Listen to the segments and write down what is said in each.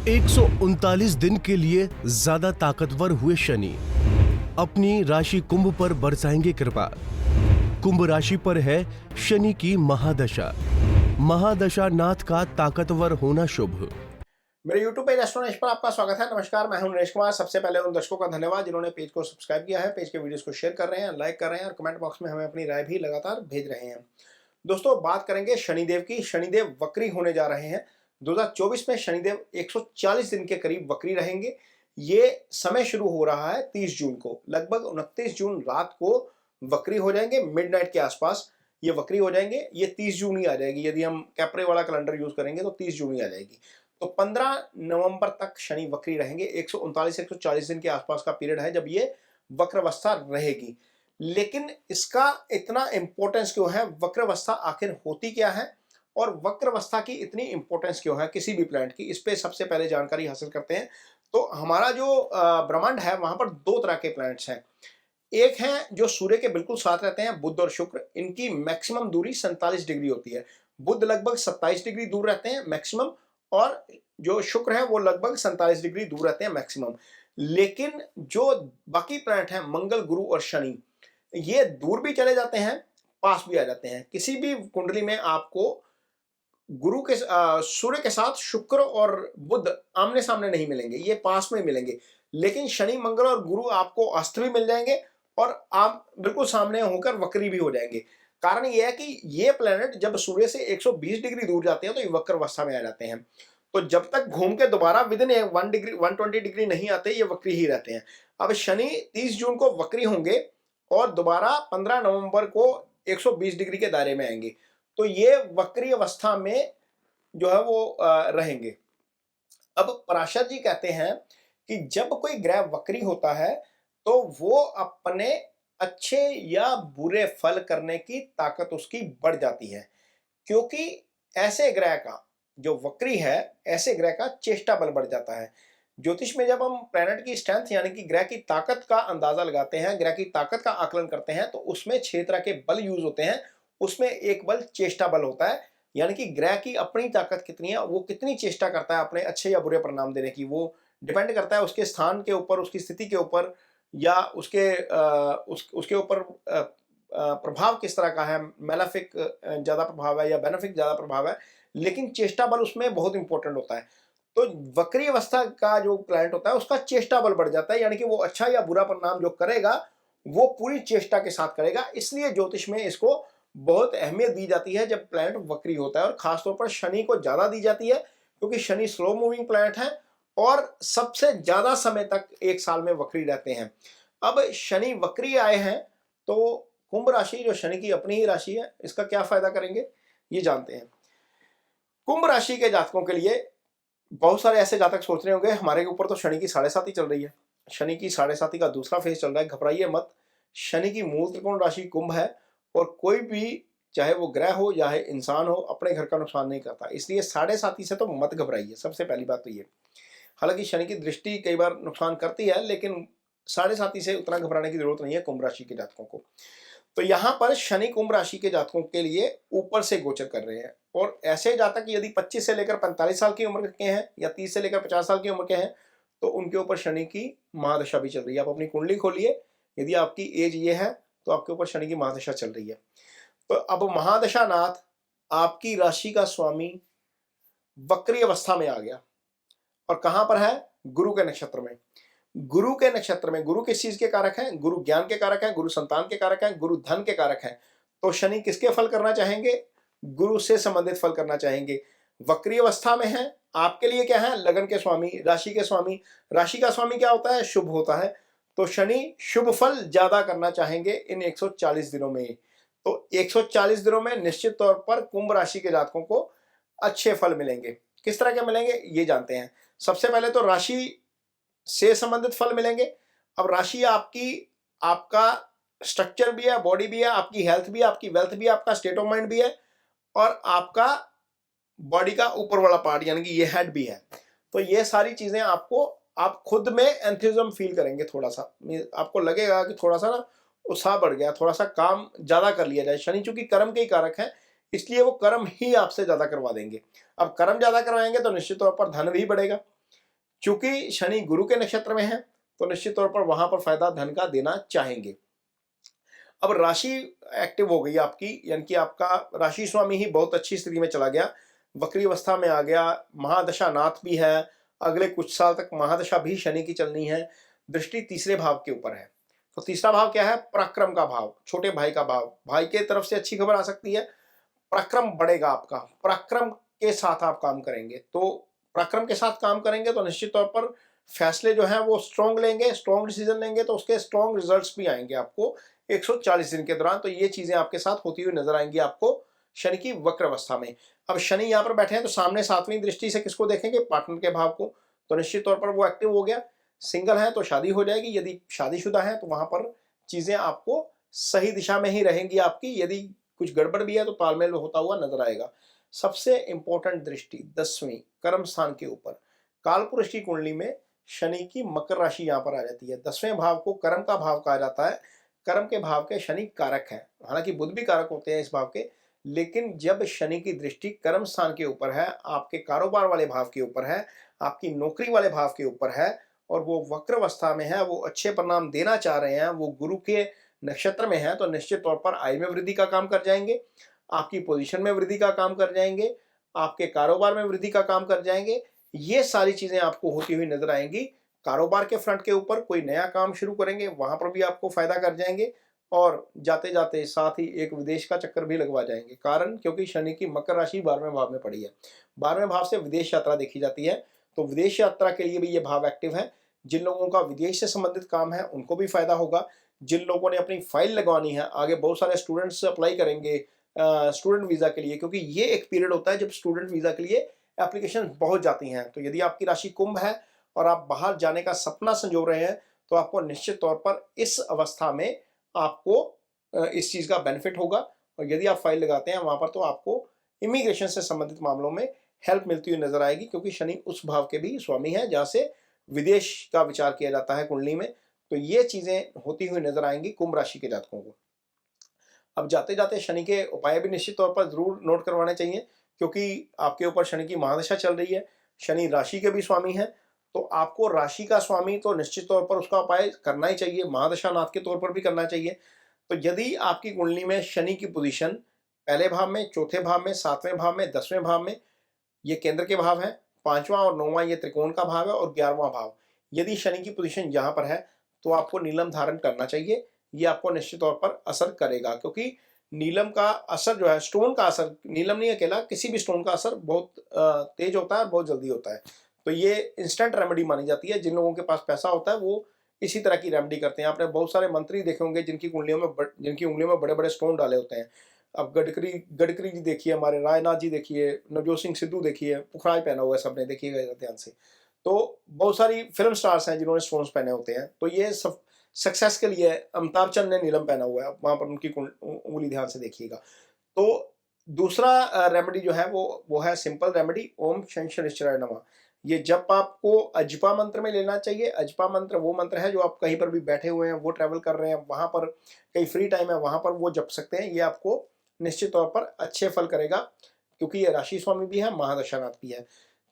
139 दिन के लिए ज्यादा ताकतवर हुए शनि अपनी राशि कुंभ पर बरसाएंगे कृपा। कुंभ राशि पर है शनि की महादशा। महादशा नाथ का ताकतवर होना शुभ। मेरे YouTube पेज एस्ट्रोनॉलेज पर आपका स्वागत है। नमस्कार, मैं हूं नरेश कुमार। सबसे पहले उन दर्शकों का धन्यवाद जिन्होंने पेज को सब्सक्राइब किया है, पेज के वीडियोस को शेयर कर रहे हैं, लाइक कर रहे हैं और कमेंट बॉक्स में हमें अपनी राय भी लगातार भेज रहे हैं। दोस्तों, बात करेंगे शनिदेव की। शनिदेव वक्री होने जा रहे हैं। 2024 में शनिदेव 140 दिन के करीब वक्री रहेंगे। ये समय शुरू हो रहा है 30 जून को। लगभग 29 जून रात को वक्री हो जाएंगे। मिडनाइट के आसपास ये वक्री हो जाएंगे। ये 30 जून ही आ जाएगी। यदि हम कैप्रे वाला कैलेंडर यूज करेंगे तो 30 जून ही आ जाएगी। तो 15 नवंबर तक शनि वक्री रहेंगे। 139-140 दिन के आसपास का पीरियड है जब ये वक्रावस्था रहेगी। लेकिन इसका इतना इंपॉर्टेंस क्यों है? वक्रावस्था आखिर होती क्या है और वक्रावस्था की इतनी इंपॉर्टेंस क्यों है किसी भी प्लैनेट की, इस पे सबसे पहले जानकारी हासिल करते हैं। तो हमारा जो ब्रह्मांड है वहां पर दो तरह के प्लैनेट्स हैं। एक है जो सूर्य के बिल्कुल साथ रहते हैं, बुध और शुक्र। इनकी मैक्सिमम दूरी 47 डिग्री होती है। बुध लगभग 27 डिग्री दूर रहते हैं मैक्सिमम, और जो शुक्र है वो लगभग 47 डिग्री दूर रहते हैं मैक्सिमम। लेकिन जो बाकी प्लैनेट हैं, मंगल, गुरु और शनि, ये दूर भी चले जाते हैं, पास भी आ जाते हैं। किसी भी कुंडली में आपको गुरु के सूर्य के साथ शुक्र और बुध आमने सामने नहीं मिलेंगे, ये पास में मिलेंगे। लेकिन शनि, मंगल और गुरु आपको अस्त भी मिल जाएंगे और आप बिल्कुल सामने होकर वक्री भी हो जाएंगे। कारण यह है कि ये प्लेनेट जब सूर्य से 120 डिग्री दूर जाते हैं तो ये वक्र अवस्था में आ जाते हैं। तो जब तक घूम के दोबारा विदिन 120 डिग्री नहीं आते, ये वक्री ही रहते हैं। अब शनि 30 जून को वक्री होंगे और दोबारा 15 नवंबर को 120 डिग्री के दायरे में आएंगे। तो ये वक्री अवस्था में जो है वो रहेंगे। अब पराशर जी कहते हैं कि जब कोई ग्रह वक्री होता है तो वो अपने अच्छे या बुरे फल करने की ताकत उसकी बढ़ जाती है, क्योंकि ऐसे ग्रह का जो वक्री है, ऐसे ग्रह का चेष्टा बल बढ़ जाता है। ज्योतिष में जब हम प्लैनेट की स्ट्रेंथ यानी कि ग्रह की ताकत का अंदाजा लगाते हैं, ग्रह की ताकत का आकलन करते हैं, तो उसमें 6 तरह के बल यूज होते हैं। उसमें एक बल चेष्टा बल होता है, यानी कि ग्रह की अपनी ताकत कितनी है, वो कितनी चेष्टा करता है अपने अच्छे या बुरे परिणाम देने की। वो डिपेंड करता है उसके स्थान के ऊपर, उसकी स्थिति के ऊपर, या उसके ऊपर प्रभाव किस तरह का है, मेलेफिक ज्यादा प्रभाव है या बेनिफिक ज्यादा प्रभाव है। लेकिन चेष्टा बल उसमें बहुत इंपॉर्टेंट होता है। तो वक्री अवस्था का जो प्लैनेट होता है उसका चेष्टा बल बढ़ जाता है, यानी कि वो अच्छा या बुरा परिणाम जो करेगा वो पूरी चेष्टा के साथ करेगा। इसलिए ज्योतिष में इसको बहुत अहमियत दी जाती है जब प्लैनेट वक्री होता है, और खासतौर पर शनि को ज्यादा दी जाती है क्योंकि शनि स्लो मूविंग प्लैनेट है और सबसे ज्यादा समय तक एक साल में वक्री रहते हैं। अब शनि वक्री आए हैं तो कुंभ राशि जो शनि की अपनी ही राशि है, इसका क्या फायदा करेंगे ये जानते हैं। कुंभ राशि के जातकों के लिए बहुत सारे ऐसे जातक सोच रहे होंगे हमारे ऊपर तो शनि की 7.5 चल रही है, शनि की 7.5 का दूसरा फेज चल रहा है। घबराइए मत। शनि की मूल त्रिकोण राशि कुंभ है और कोई भी, चाहे वो ग्रह हो चाहे इंसान हो, अपने घर का नुकसान नहीं करता। इसलिए 7.5 से तो मत घबराइए। सबसे पहली बात तो ये, हालांकि शनि की दृष्टि कई बार नुकसान करती है, लेकिन 7.5 से उतना घबराने की जरूरत नहीं है कुंभ राशि के जातकों को। तो यहां पर शनि कुंभ राशि के जातकों के लिए ऊपर से गोचर कर रहे हैं, और ऐसे जातक यदि 25 से लेकर 45 साल की उम्र के हैं या 30 से लेकर 50 साल की उम्र के हैं तो उनके ऊपर शनि की महादशा भी चल रही है। आप अपनी कुंडली खोलिए, यदि आपकी एज ये है तो आपके ऊपर शनि की महादशा चल रही है। तो अब महादशा नाथ आपकी राशि का स्वामी वक्री अवस्था में आ गया, और कहां पर है? गुरु के नक्षत्र में। गुरु के नक्षत्र में गुरु किस चीज के कारक हैं? गुरु ज्ञान के कारक हैं, गुरु संतान के कारक हैं, गुरु धन के कारक हैं। तो शनि किसके फल करना चाहेंगे? गुरु से संबंधित फल करना चाहेंगे। वक्री अवस्था में है, आपके लिए क्या है? लगन के स्वामी, राशि के स्वामी। राशि का स्वामी क्या होता है? शुभ होता है। तो शनि शुभ फल ज्यादा करना चाहेंगे इन 140 दिनों में। तो 140 दिनों में निश्चित तौर पर कुंभ राशि के जातकों को अच्छे फल मिलेंगे। किस तरह के मिलेंगे ये जानते हैं। सबसे पहले तो राशि से संबंधित फल मिलेंगे। अब राशि आपकी, आपका स्ट्रक्चर भी है, बॉडी भी है, आपकी हेल्थ भी है, आपकी वेल्थ भी है, आपका स्टेट ऑफ माइंड भी है, और आपका बॉडी का ऊपर वाला पार्ट यानी कि ये हेड भी है। तो ये सारी चीजें आपको, आप खुद में एंथुसिज्म फील करेंगे। थोड़ा सा आपको लगेगा कि थोड़ा सा ना उत्साह बढ़ गया, थोड़ा सा काम ज्यादा कर लिया जाए। शनि चूंकि कर्म के ही कारक है, इसलिए वो कर्म ही आपसे ज्यादा करवा देंगे। अब कर्म ज्यादा करवाएंगे तो निश्चित तौर पर धन भी बढ़ेगा। चूंकि शनि गुरु के नक्षत्र में है तो निश्चित तौर पर वहां पर फायदा धन का देना चाहेंगे। अब राशि एक्टिव हो गई आपकी, यानी कि आपका राशि स्वामी ही बहुत अच्छी स्थिति में चला गया, वक्री अवस्था में आ गया, महादशा नाथ भी है, अगले कुछ साल तक महादशा भी शनि की चलनी है। दृष्टि तीसरे भाव के ऊपर है, तो तीसरा भाव क्या है? पराक्रम का भाव, छोटे भाई का भाव। भाई के तरफ से अच्छी खबर आ सकती है, पराक्रम बढ़ेगा आपका, पराक्रम के साथ आप काम करेंगे। तो पराक्रम के साथ काम करेंगे तो निश्चित तौर पर फैसले जो हैं वो स्ट्रॉन्ग लेंगे, स्ट्रॉन्ग डिसीजन लेंगे, तो उसके स्ट्रॉन्ग रिजल्ट्स भी आएंगे आपको 140 दिन के दौरान। तो ये चीजें आपके साथ होती हुई नजर आएंगी आपको शनि की वक्र अवस्था में। अब शनि यहाँ पर बैठे हैं तो सामने सातवीं दृष्टि से किसको देखेंगे? पार्टनर के भाव को। तो निश्चित तौर पर वो एक्टिव हो गया। सिंगल है तो शादी हो जाएगी, यदि शादीशुदा है तो वहां पर चीजें आपको सही दिशा में ही रहेंगी आपकी। यदि कुछ गड़बड़ भी है तो तालमेल होता हुआ नजर आएगा। सबसे इंपॉर्टेंट दृष्टि 10वीं कर्म स्थान के ऊपर, कालपुरुष की कुंडली में शनि की मकर राशि यहाँ पर आ जाती है। 10वें भाव को कर्म का भाव कहा जाता है, कर्म के भाव के शनि कारक है। हालांकि बुध भी कारक होते हैं इस भाव के, लेकिन जब शनि की दृष्टि कर्म स्थान के ऊपर है, आपके कारोबार वाले भाव के ऊपर है, आपकी नौकरी वाले भाव के ऊपर है, और वो वक्र अवस्था में है, वो अच्छे परिणाम देना चाह रहे हैं, वो गुरु के नक्षत्र में है, तो निश्चित तौर पर आय में वृद्धि का काम कर जाएंगे, आपकी पोजीशन में वृद्धि का काम कर जाएंगे, आपके कारोबार में वृद्धि का काम कर जाएंगे। ये सारी चीजें आपको होती हुई नजर आएंगी। कारोबार के फ्रंट के ऊपर कोई नया काम शुरू करेंगे, वहां पर भी आपको फायदा कर जाएंगे, और जाते जाते साथ ही एक विदेश का चक्कर भी लगवा जाएंगे। कारण क्योंकि शनि की मकर राशि 12वें भाव में पड़ी है, 12वें भाव से विदेश यात्रा देखी जाती है, तो विदेश यात्रा के लिए भी ये भाव एक्टिव है। जिन लोगों का विदेश से संबंधित काम है उनको भी फायदा होगा। जिन लोगों ने अपनी फाइल लगवानी है, आगे बहुत सारे स्टूडेंट्स अप्लाई करेंगे स्टूडेंट वीजा के लिए, क्योंकि ये एक पीरियड होता है जब स्टूडेंट वीजा के लिए एप्लीकेशन पहुंच जाती हैं। तो यदि आपकी राशि कुंभ है और आप बाहर जाने का सपना संजो रहे हैं, तो आपको निश्चित तौर पर इस अवस्था में आपको इस चीज का बेनिफिट होगा। और यदि आप फाइल लगाते हैं वहां पर, तो आपको इमिग्रेशन से संबंधित मामलों में हेल्प मिलती हुई नजर आएगी, क्योंकि शनि उस भाव के भी स्वामी है जहां से विदेश का विचार किया जाता है कुंडली में। तो ये चीजें होती हुई नजर आएंगी कुंभ राशि के जातकों को। अब जाते जाते शनि के उपाय भी निश्चित तौर पर जरूर नोट करवाने चाहिए, क्योंकि आपके ऊपर शनि की महादशा चल रही है, शनि राशि के भी स्वामी है, तो आपको राशि का स्वामी तो निश्चित तौर पर उसका उपाय करना ही चाहिए, महादशा नाथ के तौर पर भी करना चाहिए। तो यदि आपकी कुंडली में शनि की पोजीशन पहले भाव में, चौथे भाव में, 7वें भाव में, 10वें भाव में, ये केंद्र के भाव है, 5वां और 9वां ये त्रिकोण का भाव है, और 11वां भाव, यदि शनि की पोजीशन यहाँ पर है तो आपको नीलम धारण करना चाहिए। ये आपको निश्चित तौर पर असर करेगा, क्योंकि नीलम का असर जो है, स्टोन का असर, नीलम नहीं अकेला, किसी भी स्टोन का असर बहुत तेज होता है, बहुत जल्दी होता है। तो ये इंस्टेंट रेमेडी मानी जाती है। जिन लोगों के पास पैसा होता है वो इसी तरह की रेमेडी करते हैं। आपने बहुत सारे मंत्री देखे होंगे जिनकी कुंडलियों में जिनकी उंगलियों में बड़े बड़े स्टोन डाले होते हैं। अब गडकरी जी देखिए, हमारे राजनाथ जी देखिए, नवजोत सिंह सिद्धू देखिए, पुखराज पहना हुआ है सबने, देखिएगा ध्यान से। तो बहुत सारी फिल्म स्टार्स हैं जिन्होंने स्टोन्स पहने होते हैं। तो ये सब सक्सेस के लिए, अमिताभ बच्चन ने नीलम पहना हुआ है, वहां पर उनकी उंगली ध्यान से देखिएगा। तो दूसरा रेमेडी जो है वो है सिंपल रेमेडी, ओम शनिश्चराय नमः। ये जप आपको अजपा मंत्र में लेना चाहिए। अजपा मंत्र वो मंत्र है जो आप कहीं पर भी बैठे हुए हैं, वो ट्रैवल कर रहे हैं, वहां पर कहीं फ्री टाइम है वहां पर वो जप सकते हैं। ये आपको निश्चित तौर पर अच्छे फल करेगा, क्योंकि ये राशि स्वामी भी है, महादशानाथ भी है।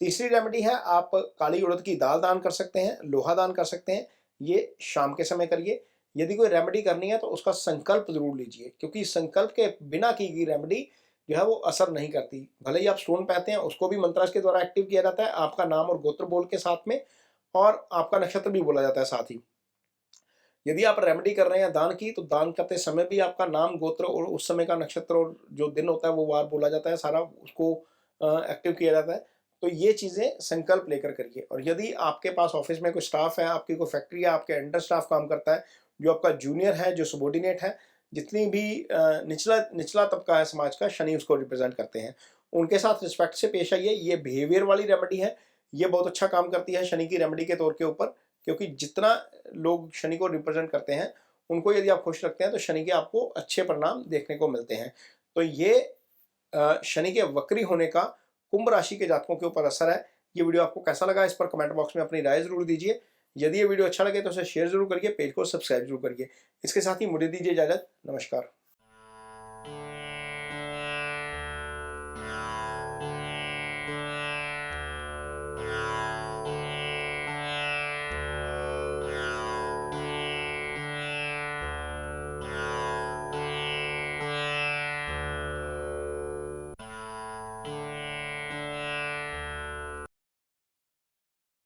तीसरी रेमेडी है, आप काली उड़द की दाल दान कर सकते हैं, लोहा दान कर सकते हैं। ये शाम के समय करिए। यदि कोई रेमेडी करनी है तो उसका संकल्प जरूर लीजिए, क्योंकि संकल्प के बिना की गई रेमेडी जो है वो असर नहीं करती। भले ही आप स्टोन पहनते हैं, उसको भी मंत्राज के द्वारा एक्टिव किया जाता है, आपका नाम और गोत्र बोल के साथ में, और आपका नक्षत्र भी बोला जाता है साथ ही। यदि आप रेमेडी कर रहे हैं दान की, तो दान करते समय भी आपका नाम, गोत्र और उस समय का नक्षत्र और जो दिन होता है वो वार बोला जाता है, सारा उसको एक्टिव किया जाता है। तो ये चीजें संकल्प लेकर करिए। और यदि आपके पास ऑफिस में कोई स्टाफ है, आपकी कोई फैक्ट्री है, आपके अंडर स्टाफ काम करता है, जो आपका जूनियर है, जो सबॉर्डिनेट है, जितनी भी निचला तबका है समाज का, शनि उसको रिप्रेजेंट करते हैं, उनके साथ रिस्पेक्ट से पेश आइए। ये बिहेवियर वाली रेमेडी है, ये बहुत अच्छा काम करती है शनि की रेमेडी के तौर के ऊपर, क्योंकि जितना लोग शनि को रिप्रेजेंट करते हैं उनको यदि आप खुश रखते हैं तो शनि के आपको अच्छे परिणाम देखने को मिलते हैं। तो ये शनि के वक्री होने का कुंभ राशि के जातकों के ऊपर असर है। ये वीडियो आपको कैसा लगा, इस पर कमेंट बॉक्स में अपनी राय जरूर दीजिए। यदि ये वीडियो अच्छा लगे तो उसे शेयर जरूर करिए, पेज को सब्सक्राइब जरूर करिए। इसके साथ ही मुझे दीजिए इजाजत। नमस्कार।